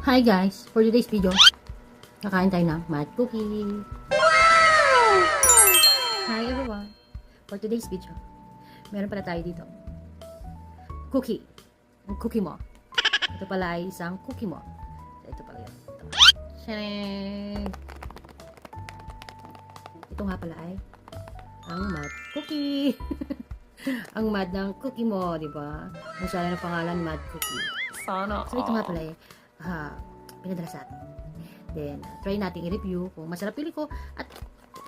Hi guys! For today's video, kakain tayo ng mad cookie. Wow! Hi everyone! For today's video, meron pala tayo dito. Cookie. Ang cookie mo. Ito pala ay isang cookie mo. So, ito pala yun. Ito. Sharing! Ito nga pala ay ang mad cookie. Ang mad ng cookie mo, di ba? Ang sana ng pangalan, mad cookie. Sana. So, ito nga pala eh, pinadala sa atin. Then, try natin i-review kung masarap. Pili ko, at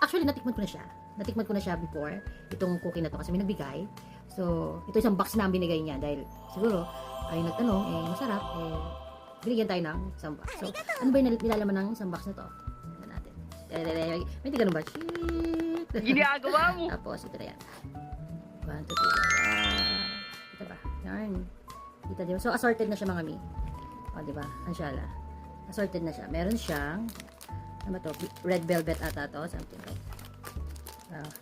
actually, natikman ko na siya. Natikman ko na siya before, itong cookie na to kasi may nagbigay. So, ito isang box na ang binigay niya dahil siguro, ay nagtanong, masarap, binigyan tayo ng isang box. So, ano ba yung nilalaman ng isang box na to? Tignan natin. May tignan ba? Shit! Ginagawa mo. Tapos, ito na yan. 1, 2, 3. Ito ba? Yarn. Kita diba? So, assorted na siya mga mi. O, diba? Ansyala. Assorted na siya. Meron siyang, ano ba to? Red velvet ata to. Something like.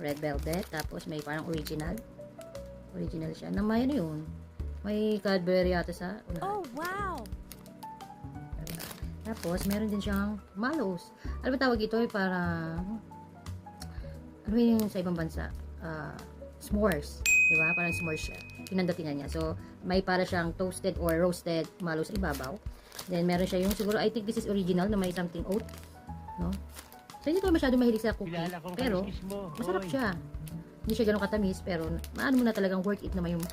Red velvet. Tapos, may parang original. Original siya. Na may ano yun? May Cadbury ata sa unahan. Oh, wow! Diba? Tapos, meron din siyang mallows. Ano ba tawag ito? Parang, ano yung sa ibang bansa? S'mores. Diba? Parang s'mores siya. Pinandatingan niya. So, may para siyang toasted or roasted mallows sa ibabaw. Then, meron siya yung siguro, I think this is original na may something oat. No? So, hindi ko masyado mahilig sa cookie. Pero, masarap siya. Hindi siya ganun katamis. Pero, maano mo na talagang worth it naman yung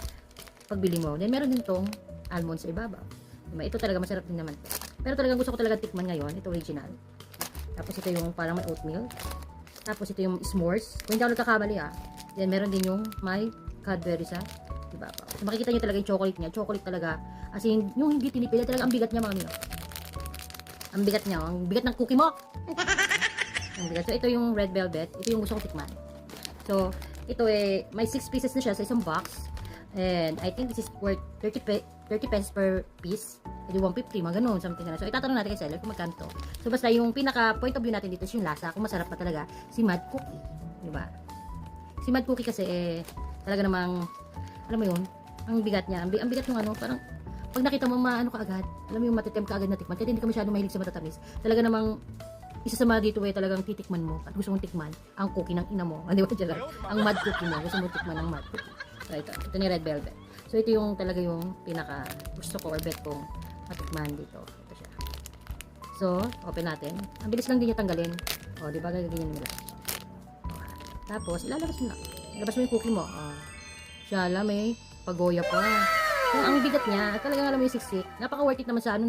pagbili mo. Then, meron din tong almond sa ibabaw. Diba? Ito talaga masarap din naman. Pero talagang gusto ko talaga tikman ngayon. Ito original. Tapos, ito yung parang may oatmeal. Tapos, ito yung s'mores. Kung hindi ako nagkakamali Then, meron din yung may Cadbury sa ibabaw. So, makikita nyo talaga yung chocolate niya. Chocolate talaga. As in, yung hindi tinipid, talaga ang bigat niya mga nino. Ang bigat niya. Ang bigat ng cookie mo. Ang bigat. So, ito yung red velvet. Ito yung gusto ko tikman. So, ito may 6 pieces na siya sa isang box. And, I think this is worth 30 pesos per piece. Hindi 150, mga ganun, something na. So, itatanong natin kay seller kung magkano to. So, basta yung pinaka point of view natin dito is yung lasa. Kung masarap pa talaga si mad cookie. Diba? Si mad cookie kasi, talaga namang, alam mo yun, ang bigat niya. Ang bigat yung ano, parang, pag nakita mo, maano ka agad. Alam mo yung matitim ka agad na tikman. Kaya hindi ka masyadong mahilig sa matatamis. Talaga namang, isa sa mga dito talagang titikman mo at gusto mong tikman ang cookie ng ina mo. Di ba dyan? Ang mad cookie mo. Gusto mong tikman ang mad cookie. So, ito ni red velvet. So, ito yung talaga yung pinaka gusto ko or bet kong matikman dito. Ito siya. So, open natin. Ang bilis lang din niya tanggalin. O, di ba? Gagawin nila. Tapos, ilalabas mo na. Ilabas mo yung cookie mo. Siya, may pagoya pa. So, ang bigat niya, talagang alam mo yung siksik. Napaka-worth it naman sa ano.